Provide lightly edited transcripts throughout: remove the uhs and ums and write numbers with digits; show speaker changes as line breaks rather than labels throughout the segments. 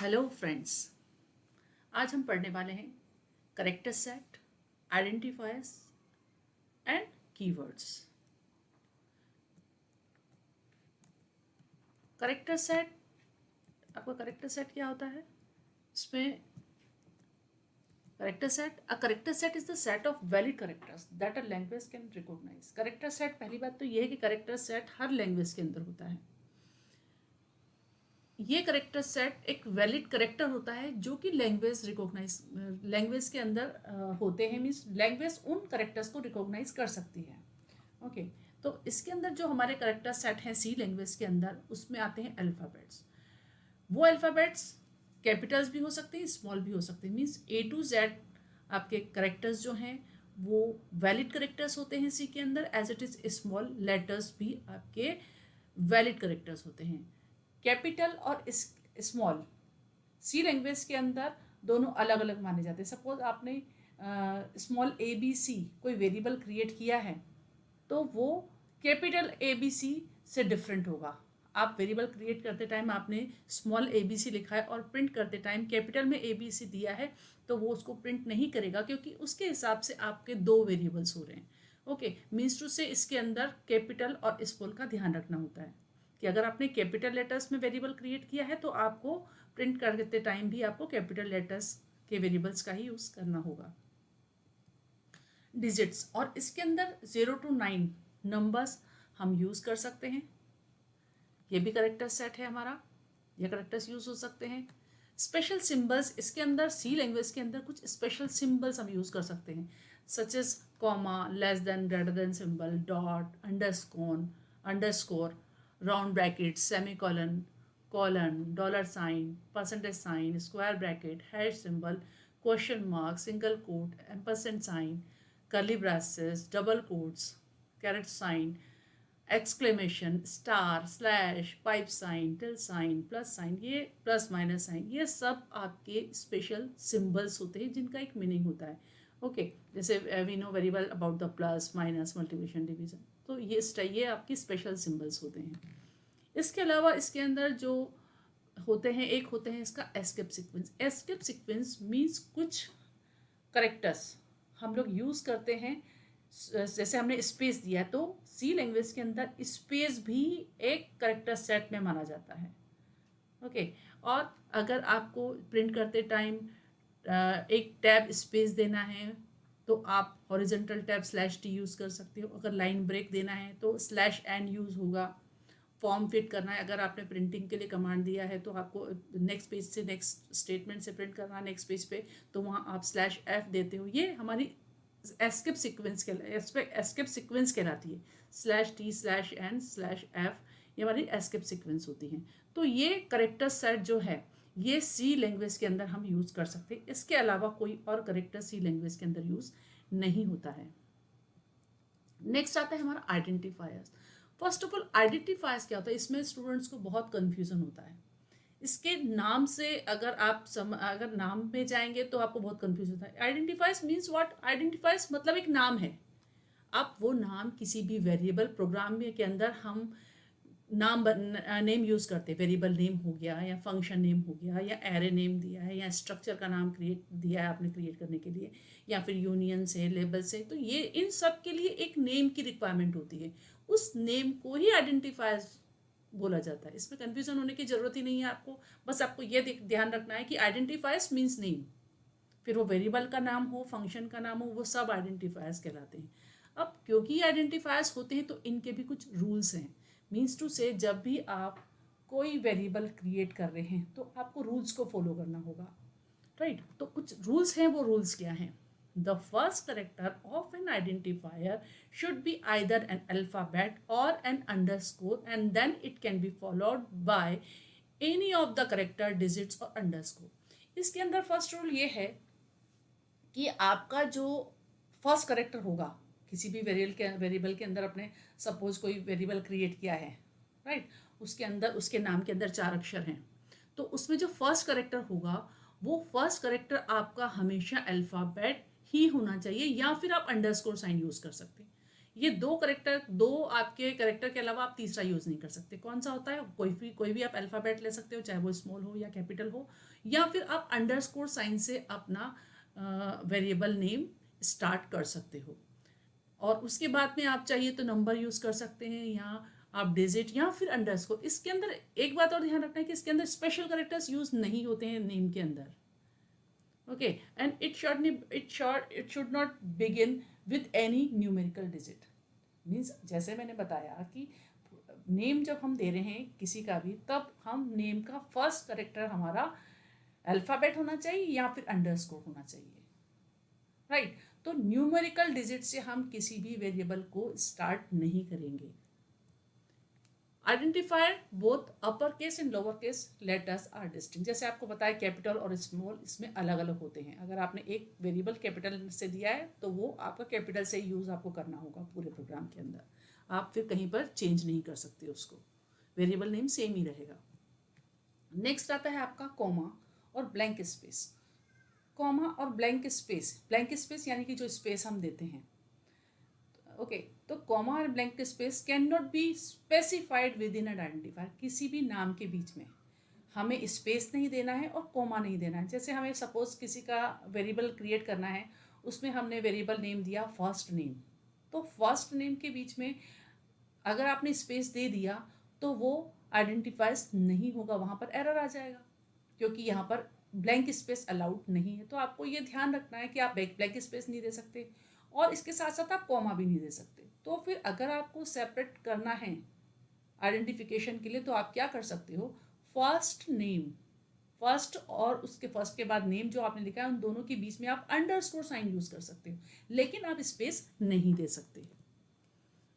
Hello friends, आज हम पढ़ने वाले हैं character set, identifiers and keywords. Character set, आपका करेक्टर सेट क्या होता है? इसमें character set is the set of valid characters that a language can recognise. Character set, पहली बात तो ये है कि करेक्टर सेट हर लैंग्वेज के अंदर होता है। ये करेक्टर सेट एक वैलिड करेक्टर होता है जो कि लैंग्वेज के अंदर होते हैं, मीन्स लैंग्वेज उन करेक्टर्स को रिकॉग्नाइज कर सकती है। ओके, तो इसके अंदर जो हमारे करेक्टर सेट हैं सी लैंग्वेज के अंदर, उसमें आते हैं अल्फ़ाबेट्स। वो अल्फ़ाबेट्स कैपिटल्स भी हो सकते हैं, स्मॉल भी हो सकते हैं, मीन्स ए टू जेड आपके करेक्टर्स जो हैं वो वैलिड करेक्टर्स होते हैं सी के अंदर, as it is small letters भी आपके वैलिड करेक्टर्स होते हैं। कैपिटल और स्मॉल सी लैंग्वेज के अंदर दोनों अलग अलग माने जाते हैं। सपोज आपने स्मॉल ए बी सी कोई वेरिएबल क्रिएट किया है तो वो कैपिटल ए बी सी से डिफरेंट होगा। आप वेरिएबल क्रिएट करते टाइम आपने स्मॉल ए बी सी लिखा है और प्रिंट करते टाइम कैपिटल में ए बी सी दिया है, तो वो उसको प्रिंट नहीं करेगा क्योंकि उसके हिसाब से आपके दो वेरिएबल्स हो रहे हैं। ओके, मीन्स टू से इसके अंदर कैपिटल और स्मॉल का ध्यान रखना होता है कि अगर आपने कैपिटल लेटर्स में वेरिएबल क्रिएट किया है तो आपको प्रिंट करते टाइम भी आपको कैपिटल लेटर्स के वेरिएबल्स का ही यूज़ करना होगा। डिजिट्स, और इसके अंदर 0 to 9 नंबर्स हम यूज़ कर सकते हैं। ये भी करेक्टर सेट है हमारा, ये करेक्टर्स यूज़ हो सकते हैं। स्पेशल सिंबल्स, इसके अंदर सी लैंग्वेज के अंदर कुछ स्पेशल सिंबल्स हम यूज़ कर सकते हैं, such as comma, less than, greater than symbol, dot, underscore, round bracket, semicolon, colon, dollar sign, percentage sign, square bracket, hash symbol, question mark, single quote, ampersand sign, curly braces, double quotes, caret sign, exclamation, star, slash, pipe sign, till sign, plus sign, ये plus minus sign, ये सब आपके special symbols होते हैं जिनका एक meaning होता है। ओके, जैसे we know very well about the plus minus multiplication division, तो ये आपकी स्पेशल सिंबल्स होते हैं। इसके अलावा इसके अंदर जो होते हैं, एक होते हैं इसका escape sequence. Escape sequence means कुछ करेक्टर्स हम लोग यूज़ करते हैं, जैसे हमने स्पेस दिया तो सी लैंग्वेज के अंदर स्पेस भी एक करेक्टर सेट में माना जाता है। ओके, और अगर आपको प्रिंट करते टाइम एक टैब स्पेस देना है तो आप horizontal tab slash T use कर सकते हो। अगर लाइन ब्रेक देना है तो स्लैश एन यूज़ होगा। फॉर्म फिट करना है, अगर आपने प्रिंटिंग के लिए कमांड दिया है तो आपको नेक्स्ट पेज से नेक्स्ट स्टेटमेंट से प्रिंट करना है नेक्स्ट पेज पे, तो वहाँ आप स्लैश एफ देते हो। ये हमारी एस्केप सीक्वेंस कहलाती है। Slash t, slash n, slash f, ये हमारी एस्केप सीक्वेंस होती हैं। तो ये करेक्टर सेट जो है ये सी लैंग्वेज के अंदर हम यूज़ कर सकते हैं। इसके अलावा कोई और करेक्टर सी लैंग्वेज के अंदर यूज़ नहीं होता है। नेक्स्ट आता है हमारा identifiers. First of all identifiers क्या होता है, इसमें स्टूडेंट्स को बहुत कन्फ्यूज़न होता है। इसके नाम से अगर नाम में जाएंगे तो आपको बहुत कन्फ्यूज होता है। Identifies means what? आइडेंटिफाइज मतलब एक नाम है। आप वो नाम किसी भी वेरिएबल प्रोग्राम में के अंदर हम नेम यूज़ करते हैं। वेरिएबल नेम हो गया या फंक्शन नेम हो गया या एरे नेम दिया है या स्ट्रक्चर का नाम दिया है आपने क्रिएट करने के लिए, या फिर यूनियन से, लेबल से, तो ये इन सब के लिए एक नेम की रिक्वायरमेंट होती है। उस नेम को ही आइडेंटिफायर्स बोला जाता है। इसमें कन्फ्यूजन होने की ज़रूरत ही नहीं है आपको। बस आपको ये ध्यान रखना है कि आइडेंटिफायर्स मीन्स नेम, फिर वो वेरिएबल का नाम हो, फंक्शन का नाम हो, वो सब आइडेंटिफायर्स कहलाते हैं। अब क्योंकि आइडेंटिफायर्स होते हैं तो इनके भी कुछ रूल्स हैं। मीन्स टू से जब भी आप कोई वेरिएबल क्रिएट कर रहे हैं तो आपको रूल्स को फॉलो करना होगा, राइट? तो कुछ रूल्स हैं, वो रूल्स क्या हैं? The first character of an identifier should be either an alphabet or an underscore, and then it can be followed by any of the character digits or underscore. इसके अंदर first rule ये है कि आपका जो first character होगा किसी भी वेरिएबल के अंदर, अपने सपोज कोई वेरिएबल क्रिएट किया है, राइट? उसके अंदर, उसके नाम के अंदर 4 अक्षर हैं, तो उसमें जो फर्स्ट करेक्टर होगा वो फर्स्ट करेक्टर आपका हमेशा अल्फ़ाबेट ही होना चाहिए, या फिर आप अंडरस्कोर साइन यूज़ कर सकते हैं। ये दो आपके करेक्टर के अलावा आप तीसरा यूज़ नहीं कर सकते। कौन सा होता है? कोई भी आप अल्फ़ाबेट ले सकते हो, चाहे वो स्मॉल हो या कैपिटल हो, या फिर आप अंडरस्कोर साइन से अपना वेरिएबल नेम स्टार्ट कर सकते हो। और उसके बाद में आप चाहिए तो नंबर यूज़ कर सकते हैं, या आप डिजिट या फिर अंडरस्कोर। इसके अंदर एक बात और ध्यान रखना है कि इसके अंदर स्पेशल करेक्टर्स यूज़ नहीं होते हैं नेम के अंदर। Okay, and it should not begin with any numerical digit. Means जैसे मैंने बताया कि नेम जब हम दे रहे हैं किसी का भी, तब हम नेम का फर्स्ट करेक्टर हमारा अल्फ़ाबेट होना चाहिए या फिर अंडरस्कोर होना चाहिए, राइट। तो न्यूमेरिकल डिजिट से हम किसी भी वेरिएबल को स्टार्ट नहीं करेंगे। Identifier both upper case and lower case letters are distinct. जैसे आपको बताया कैपिटल और स्मॉल इसमें अलग अलग होते हैं। अगर आपने एक वेरिएबल कैपिटल से दिया है तो वो आपका कैपिटल से यूज़ आपको करना होगा पूरे प्रोग्राम के अंदर। आप फिर कहीं पर चेंज नहीं कर सकते उसको, वेरिएबल नेम सेम ही रहेगा। नेक्स्ट आता है आपका कॉमा और ब्लैंक स्पेस। कॉमा और ब्लैंक स्पेस यानी कि जो स्पेस हम देते हैं, ओके तो कॉमा और blank space can not be specified with in an identifier. किसी भी नाम के बीच में हमें स्पेस नहीं देना है और कॉमा नहीं देना है। जैसे हमें सपोज किसी का वेरिएबल क्रिएट करना है, उसमें हमने वेरिएबल नेम दिया फर्स्ट नेम, तो फर्स्ट नेम के बीच में अगर आपने स्पेस दे दिया तो वो आइडेंटिफाइज नहीं होगा, वहाँ पर एरर आ जाएगा, क्योंकि यहाँ पर ब्लैंक स्पेस अलाउड नहीं है। तो आपको ये ध्यान रखना है कि आप ब्लैंक स्पेस नहीं दे सकते और इसके साथ साथ आप कॉमा भी नहीं दे सकते। तो फिर अगर आपको सेपरेट करना है आइडेंटिफिकेशन के लिए तो आप क्या कर सकते हो, फर्स्ट नेम, फर्स्ट और उसके फर्स्ट के बाद नेम जो आपने लिखा है उन दोनों के बीच में आप अंडरस्कोर साइन यूज कर सकते हो, लेकिन आप स्पेस नहीं दे सकते।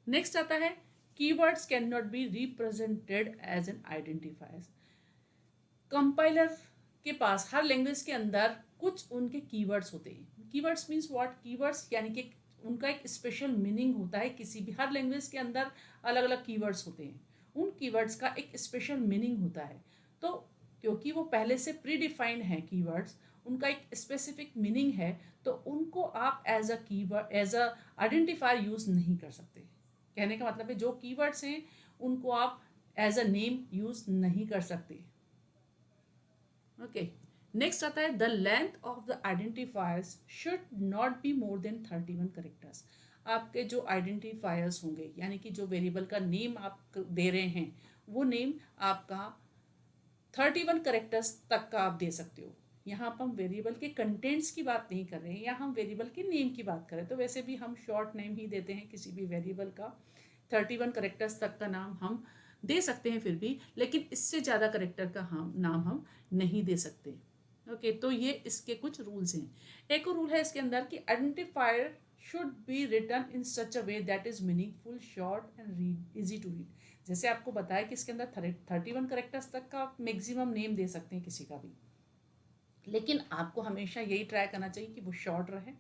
नेक्स्ट आता है keywords can not be represented as an identifier. Compiler के पास हर लैंग्वेज के अंदर कुछ उनके कीवर्ड्स होते हैं। Keywords means what? कीवर्ड्स यानी कि उनका एक स्पेशल मीनिंग होता है। किसी भी हर लैंग्वेज के अंदर अलग अलग कीवर्ड्स होते हैं, उन कीवर्ड्स का एक स्पेशल मीनिंग होता है। तो क्योंकि वो पहले से प्री डिफाइंड है कीवर्ड्स, उनका एक स्पेसिफिक मीनिंग है, तो उनको आप as a keyword as a identifier use नहीं कर सकते। कहने का मतलब है जो कीवर्ड्स हैं उनको आप एज अ नेम यूज़ नहीं कर सकते। ओके, नेक्स्ट आता है the length of the identifiers should not be more than 31 characters. आपके जो आइडेंटिफायर्स होंगे यानी कि जो वेरिएबल का नेम आप दे रहे हैं वो नेम आपका 31 करेक्टर्स तक का आप दे सकते हो। यहाँ पर हम वेरिएबल के कंटेंट्स की बात नहीं कर रहे हैं, यहाँ हम वेरिएबल के नेम की बात करें तो वैसे भी हम शॉर्ट नेम ही देते हैं किसी भी वेरिएबल का। 31 करेक्टर्स तक का नाम हम दे सकते हैं फिर भी, लेकिन इससे ज़्यादा करेक्टर का नाम हम नहीं दे सकते। ओके, तो ये इसके कुछ रूल्स हैं। एक और रूल है इसके अंदर कि identifier should be written in such a way that is meaningful, short and read easy to read. जैसे आपको बताया कि इसके अंदर 31 करेक्टर्स तक का आप मैक्सिमम नेम दे सकते हैं किसी का भी, लेकिन आपको हमेशा यही ट्राई करना चाहिए कि वो शॉर्ट रहे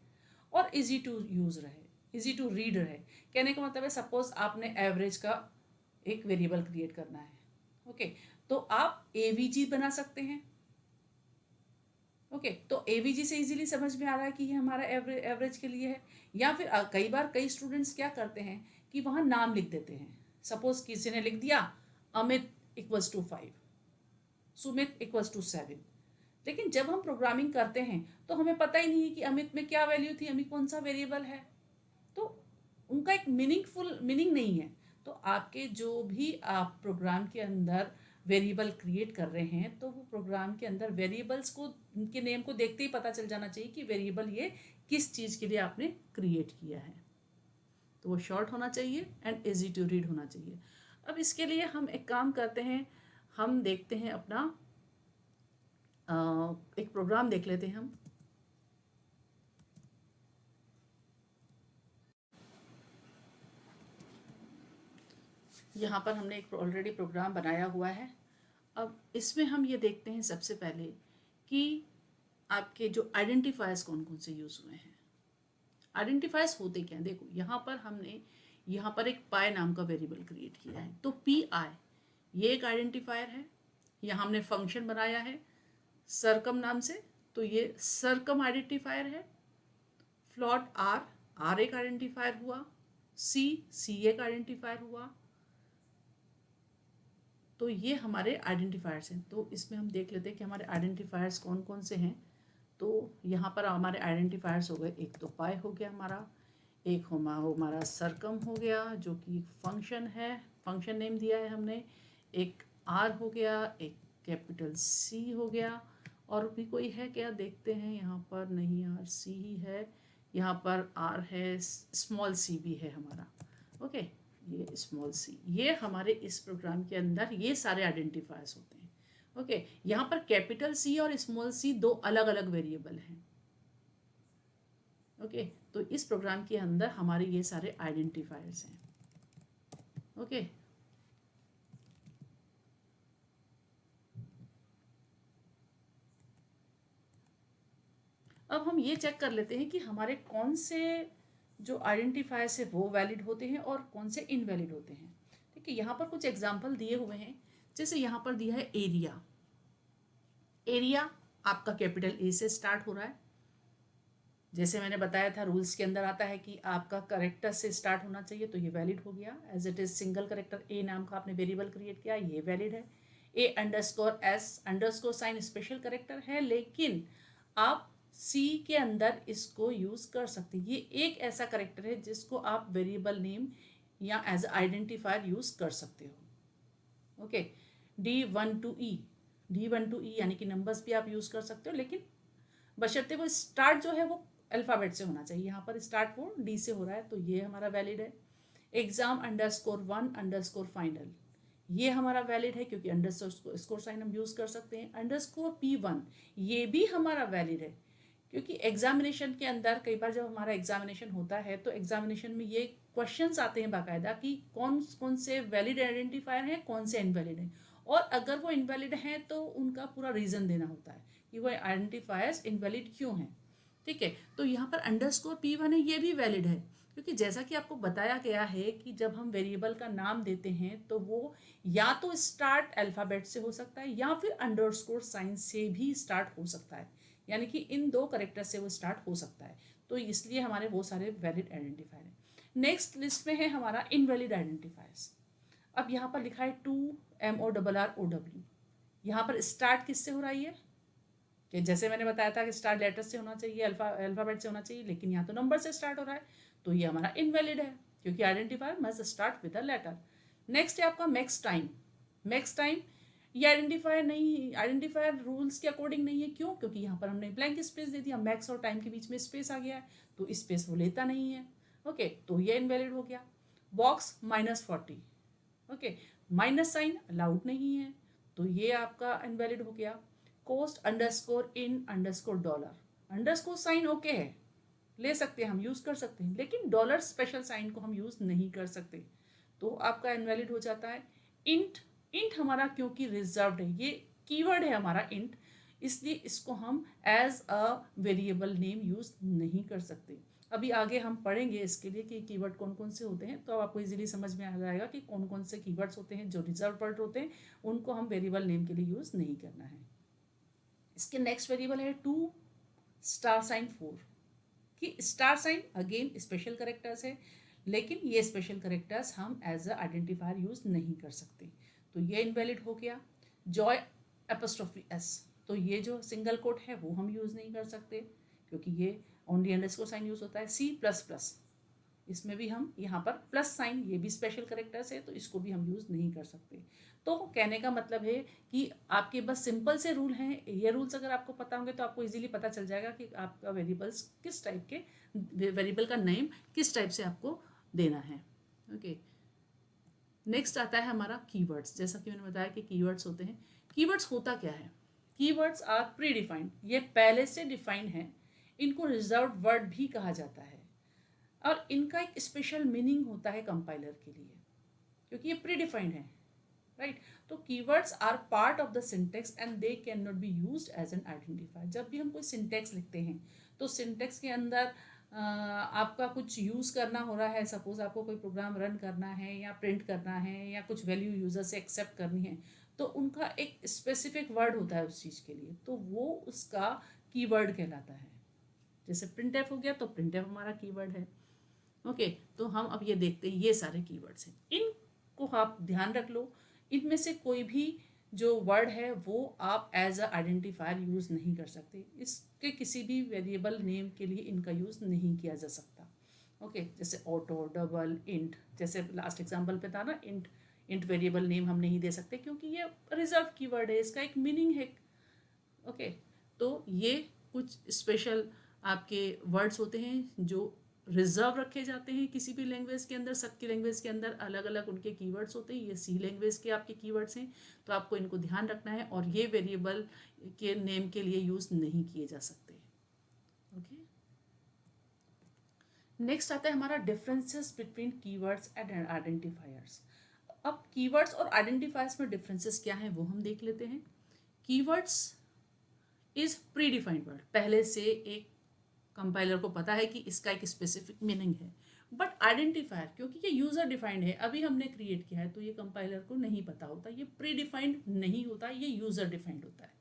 और इजी टू यूज़ रहे, इजी टू रीड रहे। कहने का मतलब है सपोज आपने एवरेज का एक वेरिएबल क्रिएट करना है, ओके तो आप एवीजी बना सकते हैं। ओके तो एवीजी से इजीली समझ में आ रहा है कि ये हमारा एवरेज के लिए है। या फिर कई बार कई स्टूडेंट्स क्या करते हैं कि वहाँ नाम लिख देते हैं। सपोज किसी ने लिख दिया Amit equals to 5, Sumit equals to 7, लेकिन जब हम प्रोग्रामिंग करते हैं तो हमें पता ही नहीं है कि अमित में क्या वैल्यू थी, अमित कौन सा वेरिएबल है, तो उनका एक मीनिंगफुल मीनिंग नहीं है। तो आपके जो भी आप प्रोग्राम के अंदर वेरिएबल क्रिएट कर रहे हैं तो वो प्रोग्राम के अंदर वेरिएबल्स को उनके नेम को देखते ही पता चल जाना चाहिए कि वेरिएबल ये किस चीज़ के लिए आपने क्रिएट किया है। तो वो शॉर्ट होना चाहिए एंड इजी टू रीड होना चाहिए। अब इसके लिए हम एक काम करते हैं, हम देखते हैं अपना एक प्रोग्राम देख लेते हैं हम। यहाँ पर हमने एक ऑलरेडी प्रोग्राम बनाया हुआ है। अब इसमें हम ये देखते हैं सबसे पहले कि आपके जो आइडेंटिफायर्स कौन कौन से यूज़ हुए हैं। आइडेंटिफायर्स होते क्या हैं, देखो यहाँ पर हमने यहाँ पर एक पाई नाम का वेरिएबल क्रिएट किया है, तो पी आई ये एक आइडेंटिफायर है। यहाँ हमने फंक्शन बनाया है सरकम नाम से, तो ये सरकम आइडेंटिफायर है। फ्लॉट आर एक आइडेंटिफायर हुआ। सी एक आइडेंटिफायर हुआ। तो ये हमारे आइडेंटिफायर्स हैं। तो इसमें हम देख लेते हैं कि हमारे आइडेंटिफायर्स कौन कौन से हैं। तो यहाँ पर हमारे आइडेंटिफायर्स हो गए, एक तो पाई हो गया हमारा, एक हमारा सरकम हो गया जो कि फंक्शन है, फंक्शन नेम दिया है हमने, एक आर हो गया, एक कैपिटल सी हो गया, और भी कोई है क्या देखते हैं, यहाँ पर नहीं, आर सी ही है, यहाँ पर आर है, स्मॉल सी भी है हमारा। ओके, ये स्मॉल सी, ये हमारे इस प्रोग्राम के अंदर ये सारे आइडेंटिफायर्स होते हैं। ओके, यहाँ पर कैपिटल सी और स्मॉल सी दो अलग अलग वेरिएबल हैं। ओके, तो इस प्रोग्राम के अंदर हमारे ये सारे आइडेंटिफायर्स हैं। ओके, अब हम ये चेक कर लेते हैं कि हमारे कौन से जो आइडेंटिफायर्स है वो वैलिड होते हैं और कौन से इनवैलिड होते हैं। ठीक है, यहाँ पर कुछ एग्जाम्पल दिए हुए हैं। जैसे यहाँ पर दिया है एरिया। एरिया आपका कैपिटल ए से स्टार्ट हो रहा है। जैसे मैंने बताया था रूल्स के अंदर आता है कि आपका करेक्टर से स्टार्ट होना चाहिए, तो ये वैलिड हो गया। As it is single character A नाम का आपने वेरिएबल क्रिएट किया, ये वैलिड है। A underscore S underscore sign special character है, लेकिन आप सी के अंदर इसको यूज कर सकते हैं। ये एक ऐसा करेक्टर है जिसको आप वेरिएबल नेम या एज आइडेंटिफायर यूज कर सकते हो। ओके, D1 to E यानी कि नंबर्स भी आप यूज कर सकते हो, लेकिन बशर्ते वो स्टार्ट जो है वो अल्फ़ाबेट से होना चाहिए। यहाँ पर स्टार्ट वो डी से हो रहा है, तो ये हमारा वैलिड है। exam_1_final ये हमारा वैलिड है क्योंकि अंडरस्कोर साइन हम यूज़ कर सकते हैं। _P1 ये भी हमारा वैलिड है क्योंकि एग्जामिनेशन के अंदर कई बार जब हमारा एग्जामिनेशन होता है तो एग्जामिनेशन में ये क्वेश्चंस आते हैं बाकायदा कि कौन कौन से वैलिड आइडेंटिफायर हैं, कौन से इनवैलिड हैं, और अगर वो इनवैलिड हैं तो उनका पूरा रीज़न देना होता है कि वो आइडेंटिफायर्स इनवैलिड क्यों हैं। ठीक है, तो यहाँ पर _P1 है, ये भी वैलिड है क्योंकि जैसा कि आपको बताया गया है कि जब हम वेरिएबल का नाम देते हैं तो वो या तो स्टार्ट अल्फ़ाबेट से हो सकता है या फिर अंडरस्कोर साइन से भी स्टार्ट हो सकता है, यानी कि इन दो करेक्टर से वो स्टार्ट हो सकता है। तो इसलिए हमारे वो सारे वैलिड आइडेंटिफायर हैं। नेक्स्ट लिस्ट में है हमारा इनवैलिड आइडेंटिफायर्स। अब यहाँ पर लिखा है MORROW। यहाँ पर स्टार्ट किससे हो रही है कि जैसे मैंने बताया था कि स्टार्ट लेटर से होना चाहिए, अल्फ़ाबेट से होना चाहिए, लेकिन यहाँ तो नंबर से स्टार्ट हो रहा है, तो ये हमारा इनवैलिड है क्योंकि identifier must start with a letter. Next है आपका मैक्स टाइम। मैक्स टाइम ये आइडेंटिफायर रूल्स के अकॉर्डिंग नहीं है। क्यों? क्योंकि यहाँ पर हमने ब्लैंक स्पेस दे दिया, मैक्स और टाइम के बीच में स्पेस आ गया है, तो स्पेस वो लेता नहीं है। ओके, तो ये इनवैलिड हो गया। Box -40, okay, minus sign allowed नहीं है, तो ये आपका इनवैलिड हो गया। cost_in_dollar अंडरस्कोर साइन ओके है, ले सकते हैं हम, यूज कर सकते हैं, लेकिन डॉलर स्पेशल साइन को हम यूज नहीं कर सकते, तो आपका इनवैलिड हो जाता है। इंट हमारा क्योंकि रिजर्व्ड है, ये कीवर्ड है हमारा इंट, इसलिए इसको हम as a variable name use नहीं कर सकते। अभी आगे हम पढ़ेंगे इसके लिए कि कीवर्ड कौन कौन से होते हैं, तो आपको इजीली समझ में आ जाएगा कि कौन कौन से कीवर्ड्स होते हैं जो रिजर्व वर्ड होते हैं, उनको हम वेरिएबल नेम के लिए यूज नहीं करना है। इसके नेक्स्ट वेरिएबल है 2 स्टार साइन 4 कि star sign again special characters है, लेकिन ये स्पेशल करेक्टर्स हम एज अ आइडेंटिफायर यूज नहीं कर सकते, तो ये इनवैलिड हो गया। जॉय _S तो ये जो सिंगल कोट है वो हम यूज नहीं कर सकते क्योंकि ये ओनली अंडरस्कोर साइन यूज होता है। C++ इसमें भी हम यहाँ पर प्लस साइन, ये भी स्पेशल करेक्टर्स है, तो इसको भी हम यूज नहीं कर सकते। तो कहने का मतलब है कि आपके बस सिंपल से रूल हैं, ये रूल्स अगर आपको पता होंगे तो आपको इजीली पता चल जाएगा कि आपका वेरिएबल्स किस टाइप के, वेरिएबल का नेम किस टाइप से आपको देना है। ओके, नेक्स्ट आता है हमारा कीवर्ड्स। जैसा कि मैंने बताया कि कीवर्ड्स होते हैं। कीवर्ड्स होता क्या है? कीवर्ड्स आर प्री डिफाइंड, ये पहले से डिफाइंड है, इनको रिजर्व वर्ड भी कहा जाता है और इनका एक स्पेशल मीनिंग होता है कंपाइलर के लिए क्योंकि ये प्री डिफाइंड है, राइट। तो keywords are part of the syntax and they can not be used as an identifier. जब भी हम कोई सिंटेक्स लिखते हैं तो सिंटेक्स के अंदर आपका कुछ यूज़ करना हो रहा है, सपोज आपको कोई प्रोग्राम रन करना है या प्रिंट करना है या कुछ वैल्यू यूज़र से एक्सेप्ट करनी है, तो उनका एक स्पेसिफिक वर्ड होता है उस चीज़ के लिए, तो वो उसका कीवर्ड कहलाता है। जैसे प्रिंटफ हो गया तो प्रिंटफ हमारा कीवर्ड है। ओके, तो हम अब ये देखते हैं, ये सारे कीवर्ड्स हैं, इनको आप ध्यान रख लो। इनमें से कोई भी जो वर्ड है वो आप एज अ आइडेंटिफायर यूज़ नहीं कर सकते, इसके किसी भी वेरिएबल नेम के लिए इनका यूज़ नहीं किया जा सकता। ओके, जैसे ऑटो, डबल, इंट, जैसे लास्ट एग्जांपल पे था ना, इंट वेरिएबल नेम हम नहीं दे सकते क्योंकि ये रिजर्व कीवर्ड है, इसका एक मीनिंग है। ओके, तो ये कुछ स्पेशल आपके वर्ड्स होते हैं जो रिजर्व रखे जाते हैं किसी भी लैंग्वेज के अंदर। सबकी लैंग्वेज के अंदर अलग अलग उनके कीवर्ड्स होते हैं, ये सी लैंग्वेज के आपके कीवर्ड्स हैं, तो आपको इनको ध्यान रखना है, और ये वेरिएबल के नेम के लिए यूज़ नहीं किए जा सकते। ओके, नेक्स्ट आता है हमारा differences between keywords and identifiers. अब कीवर्ड्स और आइडेंटिफायर्स में डिफरेंसेस क्या हैं वो हम देख लेते हैं। Keywords is pre defined word, पहले से एक कंपाइलर को पता है कि इसका एक स्पेसिफिक मीनिंग है। बट आइडेंटिफायर, क्योंकि ये यूजर डिफाइंड है, अभी हमने क्रिएट किया है, तो ये कंपाइलर को नहीं पता होता, ये प्री डिफाइंड नहीं होता, ये यूजर डिफाइंड होता है।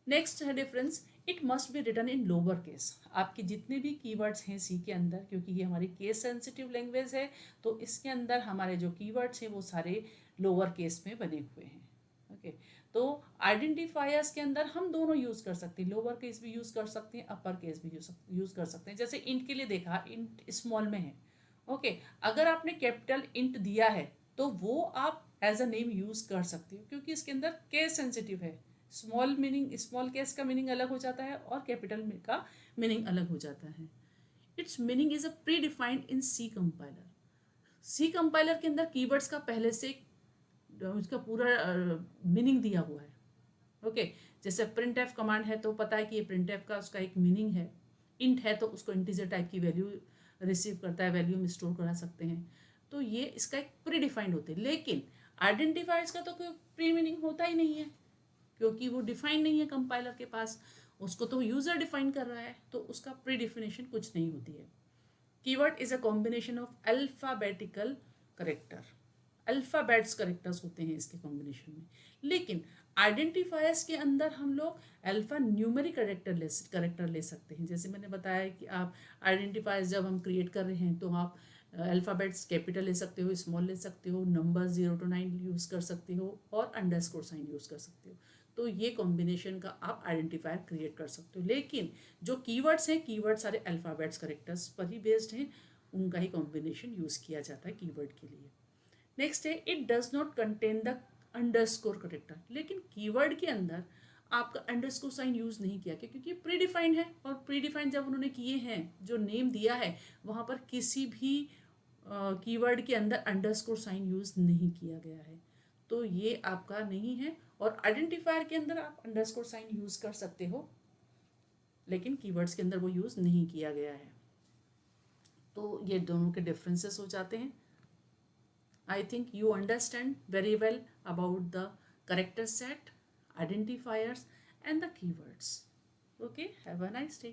नेक्स्ट है difference, it must be written in lower case. आपके जितने भी कीवर्ड्स हैं सी के अंदर, क्योंकि ये हमारी केस सेंसिटिव लैंग्वेज है, तो इसके अंदर हमारे जो कीवर्ड्स हैं वो सारे लोअर केस में बने हुए हैं। ओके, तो आइडेंटिफायर्स के अंदर हम दोनों यूज़ कर सकते हैं, लोअर केस भी यूज़ कर सकते हैं, अपर केस भी यूज़ कर सकते हैं। जैसे इंट के लिए देखा, इंट स्मॉल में है। ओके, अगर आपने कैपिटल इंट दिया है तो वो आप एज अ नेम यूज़ कर सकते हो, क्योंकि इसके अंदर केस सेंसिटिव है। स्मॉल मीनिंग, स्मॉल केस का मीनिंग अलग हो जाता है और कैपिटल का मीनिंग अलग हो जाता है। Its meaning is a predefined in C compiler. C compiler के अंदर कीवर्ड्स का पहले से उसका पूरा मीनिंग दिया हुआ है। ओके, जैसे प्रिंट एफ कमांड है तो पता है कि ये प्रिंट एफ का उसका एक मीनिंग है। इंट है तो उसको इंटीजर टाइप की वैल्यू रिसीव करता है, वैल्यू हम स्टोर करा सकते हैं, तो ये इसका एक प्री डिफाइंड होते हैं। लेकिन आइडेंटिफायर्स का तो कोई प्री मीनिंग होता ही नहीं है, क्योंकि वो डिफाइन नहीं है कंपाइलर के पास, उसको तो यूजर डिफाइन कर रहा है, तो उसका प्री डिफिनेशन कुछ नहीं होती है। Keyword is a combination of alphabetical character, alphabets characters होते हैं इसके कॉम्बिनेशन में। लेकिन आइडेंटिफायर्स के अंदर हम लोग अल्फा न्यूमेरिक करेक्टर ले सकते हैं। जैसे मैंने बताया कि आप आइडेंटिफायर्स जब हम क्रिएट कर रहे हैं तो आप अल्फ़ाबेट्स कैपिटल ले सकते हो, स्मॉल ले सकते हो, नंबर 0 to 9 यूज़ कर सकते हो, और अंडरस्कोर साइन यूज़ कर सकते हो। तो ये कॉम्बिनेशन का आप आइडेंटिफायर क्रिएट कर सकते हो। लेकिन जो कीवर्ड्स हैं, कीवर्ड सारे अल्फ़ाबेट्स करेक्टर्स पर ही बेस्ड हैं, उनका ही कॉम्बिनेशन यूज़ किया जाता है कीवर्ड के लिए। नेक्स्ट है, it does not contain the underscore character. लेकिन कीवर्ड के अंदर आपका अंडरस्कोर साइन यूज़ नहीं किया गया, क्योंकि प्री डिफाइंड है, और प्री डिफाइंड जब उन्होंने किए हैं, जो नेम दिया है वहाँ पर किसी भी कीवर्ड के अंदर अंडरस्कोर साइन यूज़ नहीं किया गया है, तो ये आपका नहीं है। और आइडेंटिफायर के अंदर आप अंडरस्कोर साइन यूज़ कर सकते हो, लेकिन कीवर्ड्स के अंदर वो यूज़ नहीं किया गया है। तो ये दोनों के डिफरेंसेस हो जाते हैं। I think you understand very well about the character set, identifiers, and the keywords. Okay, have a nice day.